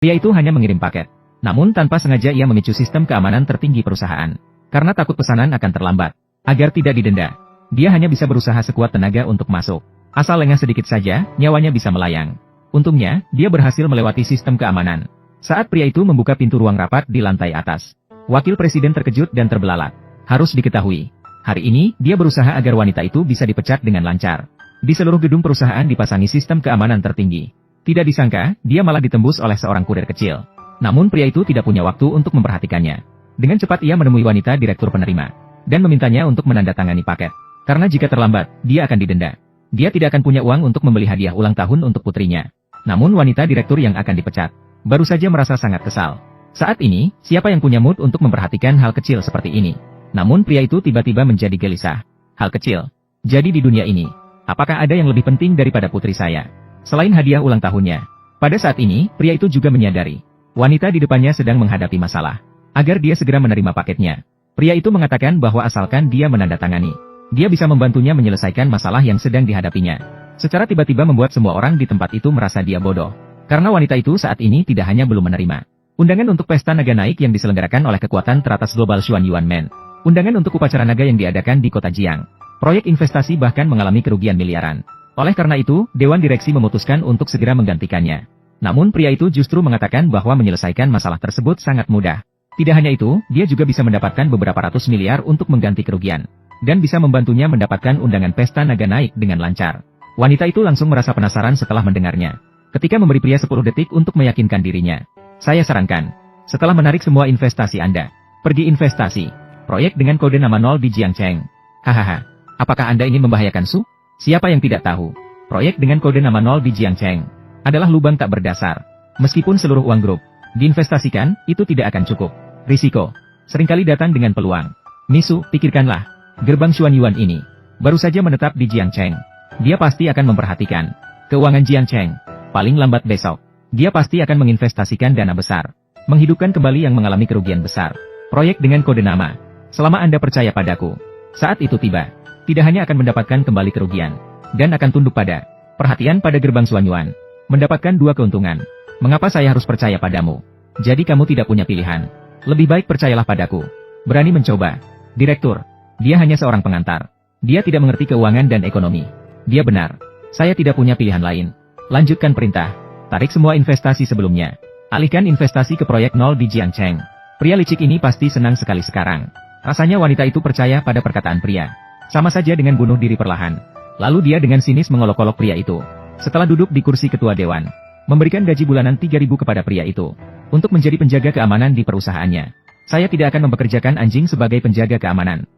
Pria itu hanya mengirim paket. Namun tanpa sengaja ia memicu sistem keamanan tertinggi perusahaan. Karena takut pesanan akan terlambat. Agar tidak didenda, dia hanya bisa berusaha sekuat tenaga untuk masuk. Asal lengah sedikit saja, nyawanya bisa melayang. Untungnya, dia berhasil melewati sistem keamanan. Saat pria itu membuka pintu ruang rapat di lantai atas, wakil presiden terkejut dan terbelalak. Harus diketahui, hari ini dia berusaha agar wanita itu bisa dipecat dengan lancar. Di seluruh gedung perusahaan dipasangi sistem keamanan tertinggi. Tidak disangka, dia malah ditembus oleh seorang kurir kecil. Namun pria itu tidak punya waktu untuk memperhatikannya. Dengan cepat ia menemui wanita direktur penerima, dan memintanya untuk menandatangani paket. Karena jika terlambat, dia akan didenda. Dia tidak akan punya uang untuk membeli hadiah ulang tahun untuk putrinya. Namun wanita direktur yang akan dipecat, baru saja merasa sangat kesal. Saat ini, siapa yang punya mood untuk memperhatikan hal kecil seperti ini? Namun pria itu tiba-tiba menjadi gelisah. Hal kecil. Jadi di dunia ini, apakah ada yang lebih penting daripada putri saya? Selain hadiah ulang tahunnya. Pada saat ini, pria itu juga menyadari wanita di depannya sedang menghadapi masalah. Agar dia segera menerima paketnya, pria itu mengatakan bahwa asalkan dia menandatangani, dia bisa membantunya menyelesaikan masalah yang sedang dihadapinya. Secara tiba-tiba membuat semua orang di tempat itu merasa dia bodoh. Karena wanita itu saat ini tidak hanya belum menerima undangan untuk pesta naga naik yang diselenggarakan oleh kekuatan teratas global Xuan Yuan Men, undangan untuk upacara naga yang diadakan di kota Jiang, proyek investasi bahkan mengalami kerugian miliaran. Oleh karena itu, Dewan Direksi memutuskan untuk segera menggantikannya. Namun pria itu justru mengatakan bahwa menyelesaikan masalah tersebut sangat mudah. Tidak hanya itu, dia juga bisa mendapatkan beberapa ratus miliar untuk mengganti kerugian. Dan bisa membantunya mendapatkan undangan pesta naga naik dengan lancar. Wanita itu langsung merasa penasaran setelah mendengarnya. Ketika memberi pria 10 detik untuk meyakinkan dirinya. Saya sarankan, setelah menarik semua investasi Anda, pergi investasi. Proyek dengan kode nama 0 di Jiangcheng. Hahaha, apakah Anda ingin membahayakan Su? Siapa yang tidak tahu? Proyek dengan kode nama 0 di Jiangcheng adalah lubang tak berdasar. Meskipun seluruh uang grup diinvestasikan, itu tidak akan cukup. Risiko seringkali datang dengan peluang. Misu, pikirkanlah. Gerbang Xuan Yuan ini baru saja menetap di Jiangcheng. Dia pasti akan memperhatikan keuangan Jiangcheng. Paling lambat besok, dia pasti akan menginvestasikan dana besar, menghidupkan kembali yang mengalami kerugian besar. Proyek dengan kode nama. Selama Anda percaya padaku, saat itu tiba, tidak hanya akan mendapatkan kembali kerugian, dan akan tunduk pada perhatian pada gerbang Xuan Yuan. Mendapatkan dua keuntungan. Mengapa saya harus percaya padamu? Jadi kamu tidak punya pilihan. Lebih baik percayalah padaku. Berani mencoba. Direktur, dia hanya seorang pengantar. Dia tidak mengerti keuangan dan ekonomi. Dia benar. Saya tidak punya pilihan lain. Lanjutkan perintah. Tarik semua investasi sebelumnya. Alihkan investasi ke proyek 0 di Jiangcheng. Pria licik ini pasti senang sekali sekarang. Rasanya wanita itu percaya pada perkataan pria. Sama saja dengan bunuh diri perlahan. Lalu dia dengan sinis mengolok-olok pria itu. Setelah duduk di kursi ketua dewan, memberikan gaji bulanan 3.000 kepada pria itu. Untuk menjadi penjaga keamanan di perusahaannya. Saya tidak akan mempekerjakan anjing sebagai penjaga keamanan.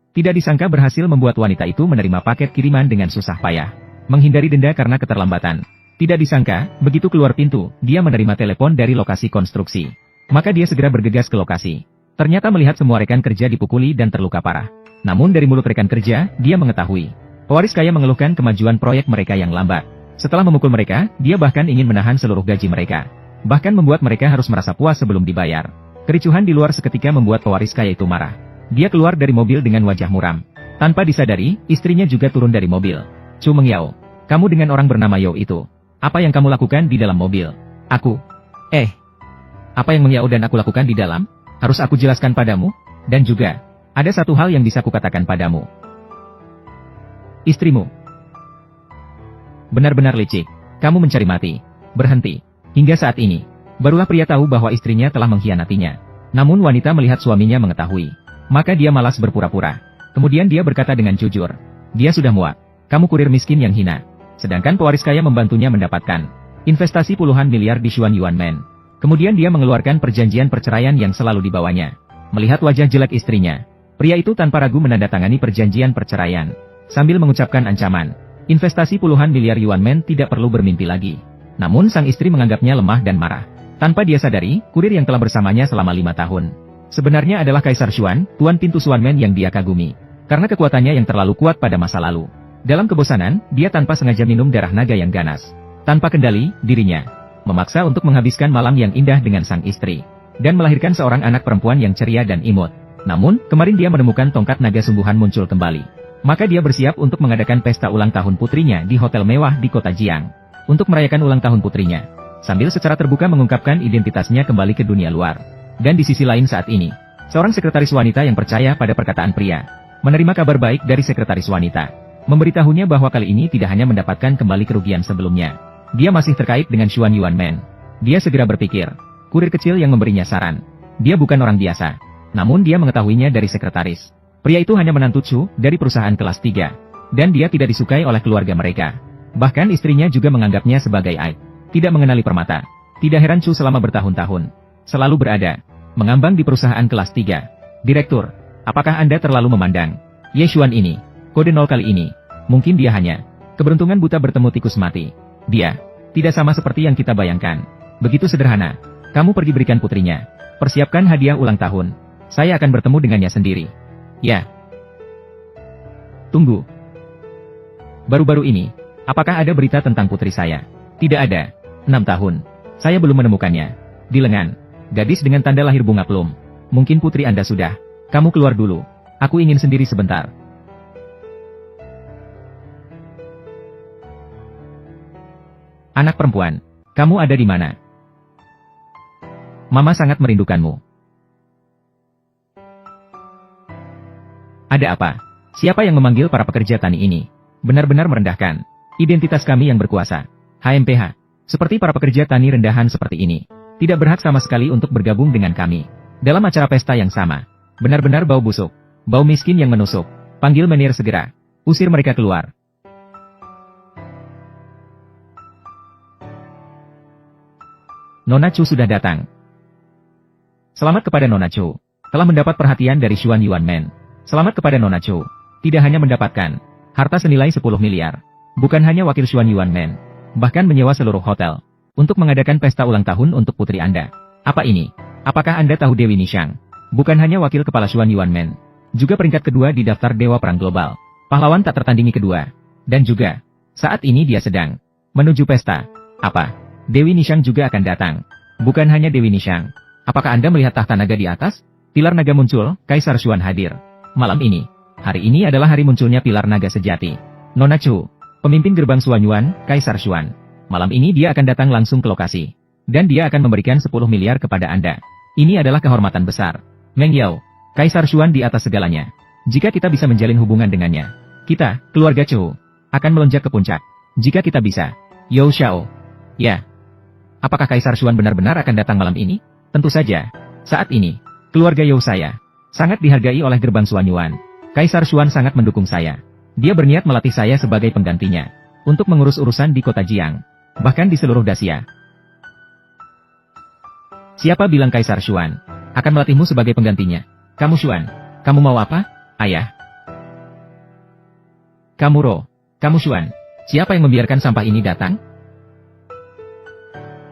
Tidak disangka berhasil membuat wanita itu menerima paket kiriman dengan susah payah. Menghindari denda karena keterlambatan. Tidak disangka, begitu keluar pintu, dia menerima telepon dari lokasi konstruksi. Maka dia segera bergegas ke lokasi. Ternyata melihat semua rekan kerja dipukuli dan terluka parah. Namun dari mulut rekan kerja, dia mengetahui. Pewaris kaya mengeluhkan kemajuan proyek mereka yang lambat. Setelah memukul mereka, dia bahkan ingin menahan seluruh gaji mereka. Bahkan membuat mereka harus merasa puas sebelum dibayar. Kericuhan di luar seketika membuat pewaris kaya itu marah. Dia keluar dari mobil dengan wajah muram. Tanpa disadari, istrinya juga turun dari mobil. Chu Mengyao, kamu dengan orang bernama Yao itu. Apa yang kamu lakukan di dalam mobil? Aku. Apa yang Mengyao dan aku lakukan di dalam? Harus aku jelaskan padamu? Dan juga, ada satu hal yang bisa kukatakan padamu. Istrimu benar-benar licik. Kamu mencari mati. Berhenti. Hingga saat ini, barulah pria tahu bahwa istrinya telah mengkhianatinya. Namun wanita melihat suaminya mengetahui. Maka dia malas berpura-pura. Kemudian dia berkata dengan jujur. Dia sudah muak. Kamu kurir miskin yang hina. Sedangkan pewaris kaya membantunya mendapatkan investasi puluhan miliar di Xuan Yuan Men. Kemudian dia mengeluarkan perjanjian perceraian yang selalu dibawanya. Melihat wajah jelek istrinya, pria itu tanpa ragu menandatangani perjanjian perceraian. Sambil mengucapkan ancaman, investasi puluhan miliar Yuan Men tidak perlu bermimpi lagi. Namun sang istri menganggapnya lemah dan marah. Tanpa dia sadari, kurir yang telah bersamanya selama 5 tahun. Sebenarnya adalah Kaisar Xuan, tuan pintu Xuan Men yang dia kagumi. Karena kekuatannya yang terlalu kuat pada masa lalu. Dalam kebosanan, dia tanpa sengaja minum darah naga yang ganas. Tanpa kendali, dirinya memaksa untuk menghabiskan malam yang indah dengan sang istri. Dan melahirkan seorang anak perempuan yang ceria dan imut. Namun, kemarin dia menemukan tongkat naga sungguhan muncul kembali. Maka dia bersiap untuk mengadakan pesta ulang tahun putrinya di hotel mewah di kota Jiang. Untuk merayakan ulang tahun putrinya, sambil secara terbuka mengungkapkan identitasnya kembali ke dunia luar. Dan di sisi lain saat ini, seorang sekretaris wanita yang percaya pada perkataan pria, menerima kabar baik dari sekretaris wanita, memberitahunya bahwa kali ini tidak hanya mendapatkan kembali kerugian sebelumnya. Dia masih terkait dengan Xuan Yuanmen. Dia segera berpikir, kurir kecil yang memberinya saran. Dia bukan orang biasa, namun dia mengetahuinya dari sekretaris. Pria itu hanya menantu Chu dari perusahaan kelas 3, dan dia tidak disukai oleh keluarga mereka. Bahkan istrinya juga menganggapnya sebagai aib. Tidak mengenali permata. Tidak heran Chu selama bertahun-tahun selalu berada mengambang di perusahaan kelas 3. Direktur, apakah Anda terlalu memandang Ye Xuan ini? Kode 0 kali ini. Mungkin dia hanya keberuntungan buta bertemu tikus mati. Dia tidak sama seperti yang kita bayangkan. Begitu sederhana. Kamu pergi berikan putrinya. Persiapkan hadiah ulang tahun. Saya akan bertemu dengannya sendiri. Ya. Tunggu. Baru-baru ini, apakah ada berita tentang putri saya? Tidak ada. 6 tahun. Saya belum menemukannya. Di lengan, gadis dengan tanda lahir bunga plum. Mungkin putri Anda sudah. Kamu keluar dulu. Aku ingin sendiri sebentar. Anak perempuan, kamu ada di mana? Mama sangat merindukanmu. Ada apa? Siapa yang memanggil para pekerja tani ini? Benar-benar merendahkan identitas kami yang berkuasa. HMPH, seperti para pekerja tani rendahan seperti ini, tidak berhak sama sekali untuk bergabung dengan kami dalam acara pesta yang sama. Benar-benar bau busuk, bau miskin yang menusuk. Panggil menir segera. Usir mereka keluar. Nona Chu sudah datang. Selamat kepada Nona Chu. Telah mendapat perhatian dari Xuan Yuanmen. Selamat kepada Nona Chu. Tidak hanya mendapatkan harta senilai 10 miliar. Bukan hanya wakil Xuan Yuanmen. Bahkan menyewa seluruh hotel untuk mengadakan pesta ulang tahun untuk putri Anda. Apa ini? Apakah Anda tahu Dewi Nishang? Bukan hanya wakil kepala Xuan Yuanmen, juga peringkat kedua di daftar Dewa Perang Global. Pahlawan tak tertandingi kedua. Dan juga, saat ini dia sedang menuju pesta. Apa? Dewi Nishang juga akan datang. Bukan hanya Dewi Nishang. Apakah Anda melihat tahta naga di atas? Pilar naga muncul, Kaisar Xuan hadir. Malam ini, hari ini adalah hari munculnya pilar naga sejati. Nona Chu, pemimpin gerbang Xuan Yuan, Kaisar Xuan. Malam ini dia akan datang langsung ke lokasi. Dan dia akan memberikan 10 miliar kepada Anda. Ini adalah kehormatan besar. Meng Yao, Kaisar Xuan di atas segalanya. Jika kita bisa menjalin hubungan dengannya, kita, keluarga Chu, akan melonjak ke puncak. Jika kita bisa. Yao Xiao. Ya. Apakah Kaisar Xuan benar-benar akan datang malam ini? Tentu saja. Saat ini, keluarga Yao saya sangat dihargai oleh gerbang Xuan Yuan. Kaisar Xuan sangat mendukung saya. Dia berniat melatih saya sebagai penggantinya untuk mengurus urusan di kota Jiang, bahkan di seluruh Dacia. Siapa bilang Kaisar Xuan akan melatihmu sebagai penggantinya? Kamu Xuan, kamu mau apa? Ayah. Kamu Ro, kamu Xuan. Siapa yang membiarkan sampah ini datang?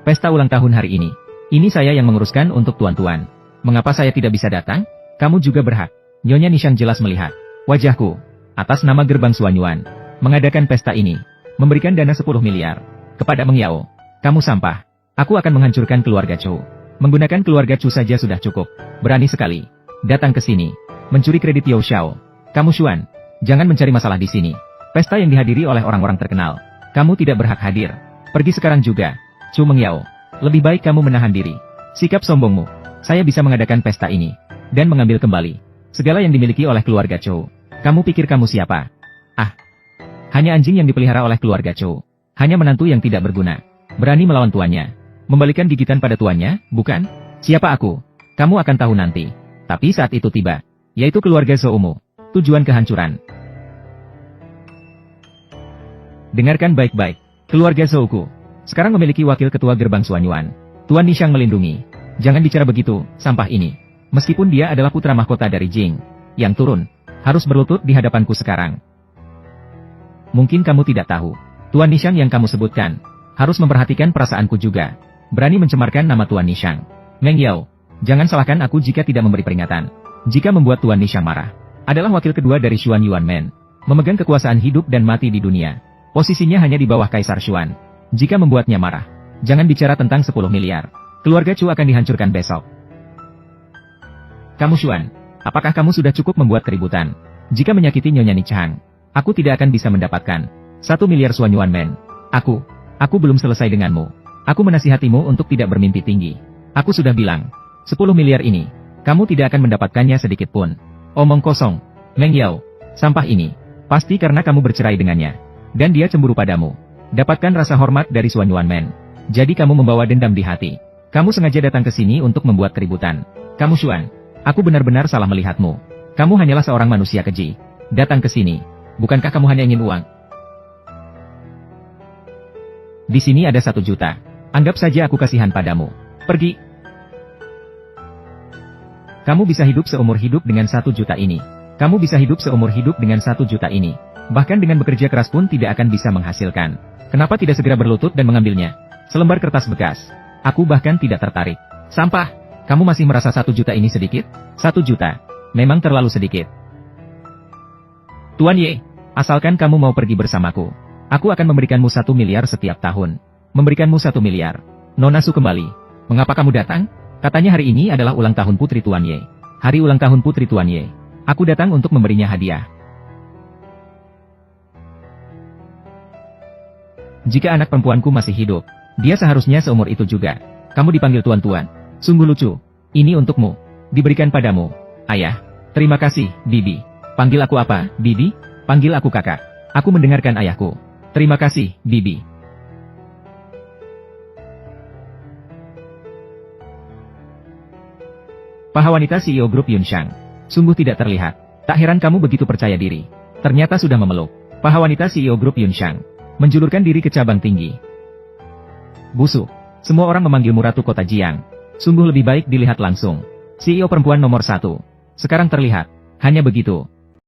Pesta ulang tahun hari ini. Ini saya yang menguruskan untuk tuan-tuan. Mengapa saya tidak bisa datang? Kamu juga berhak. Nyonya Nishang jelas melihat wajahku atas nama gerbang Xuan Yuan mengadakan pesta ini, memberikan dana 10 miliar kepada Meng Yao. Kamu sampah. Aku akan menghancurkan keluarga Chu. Menggunakan keluarga Chu saja sudah cukup. Berani sekali datang ke sini, mencuri kredit Yao Xiao. Kamu Xuan, jangan mencari masalah di sini. Pesta yang dihadiri oleh orang-orang terkenal. Kamu tidak berhak hadir. Pergi sekarang juga. Chu Meng Yao, lebih baik kamu menahan diri. Sikap sombongmu. Saya bisa mengadakan pesta ini dan mengambil kembali segala yang dimiliki oleh keluarga Chu. Kamu pikir kamu siapa? Ah, hanya anjing yang dipelihara oleh keluarga Chu. Hanya menantu yang tidak berguna. Berani melawan tuannya. Membalikan gigitan pada tuannya, bukan? Siapa aku? Kamu akan tahu nanti. Tapi saat itu tiba, yaitu keluarga Zhoumu. Tujuan kehancuran. Dengarkan baik-baik, keluarga Zhouku sekarang memiliki wakil ketua gerbang Xuan Yuan. Tuan Nishang melindungi. Jangan bicara begitu, sampah ini. Meskipun dia adalah putra mahkota dari Jing, yang turun, harus berlutut di hadapanku sekarang. Mungkin kamu tidak tahu. Tuan Nishang yang kamu sebutkan, harus memperhatikan perasaanku juga. Berani mencemarkan nama Tuan Nishang. Meng Yao, jangan salahkan aku jika tidak memberi peringatan. Jika membuat Tuan Nishang marah, adalah wakil kedua dari Xuan Yuanmen. Memegang kekuasaan hidup dan mati di dunia. Posisinya hanya di bawah Kaisar Xuan. Jika membuatnya marah, jangan bicara tentang 10 miliar. Keluarga Chu akan dihancurkan besok. Kamu Xuan, apakah kamu sudah cukup membuat keributan? Jika menyakiti Nyonya Nishang, aku tidak akan bisa mendapatkan 1 miliar Xuan Yuanmen. Aku belum selesai denganmu. Aku menasihatimu untuk tidak bermimpi tinggi. Aku sudah bilang, 10 miliar ini, kamu tidak akan mendapatkannya sedikit pun. Omong kosong, Meng Yao. Sampah ini, pasti karena kamu bercerai dengannya. Dan dia cemburu padamu. Dapatkan rasa hormat dari Xuan Yuanmen. Jadi kamu membawa dendam di hati. Kamu sengaja datang ke sini untuk membuat keributan. Kamu Xuan, aku benar-benar salah melihatmu. Kamu hanyalah seorang manusia keji. Datang ke sini. Bukankah kamu hanya ingin uang? Di sini ada 1 juta. Anggap saja aku kasihan padamu. Pergi. Kamu bisa hidup seumur hidup dengan 1 juta ini. Kamu bisa hidup seumur hidup dengan 1 juta ini. Bahkan dengan bekerja keras pun tidak akan bisa menghasilkan. Kenapa tidak segera berlutut dan mengambilnya? Selembar kertas bekas. Aku bahkan tidak tertarik. Sampah. Kamu masih merasa 1 juta ini sedikit? 1 juta. Memang terlalu sedikit. Tuan Ye, asalkan kamu mau pergi bersamaku. Aku akan memberikanmu 1 miliar setiap tahun. Memberikanmu 1 miliar. Nona Su kembali. Mengapa kamu datang? Katanya hari ini adalah ulang tahun putri Tuan Ye. Hari ulang tahun putri Tuan Ye. Aku datang untuk memberinya hadiah. Jika anak perempuanku masih hidup, dia seharusnya seumur itu juga. Kamu dipanggil tuan-tuan. Sungguh lucu. Ini untukmu. Diberikan padamu. Ayah. Terima kasih, Bibi. Panggil aku apa, Bibi? Panggil aku kakak. Aku mendengarkan ayahku. Terima kasih, Bibi. Paha wanita CEO Grup Yunshang. Sungguh tidak terlihat. Tak heran kamu begitu percaya diri. Ternyata sudah memeluk. Paha wanita CEO Grup Yunshang. Menjulurkan diri ke cabang tinggi. Busuk. Semua orang memanggilmu Ratu Kota Jiang. Sungguh lebih baik dilihat langsung. CEO perempuan nomor 1. Sekarang terlihat. Hanya begitu.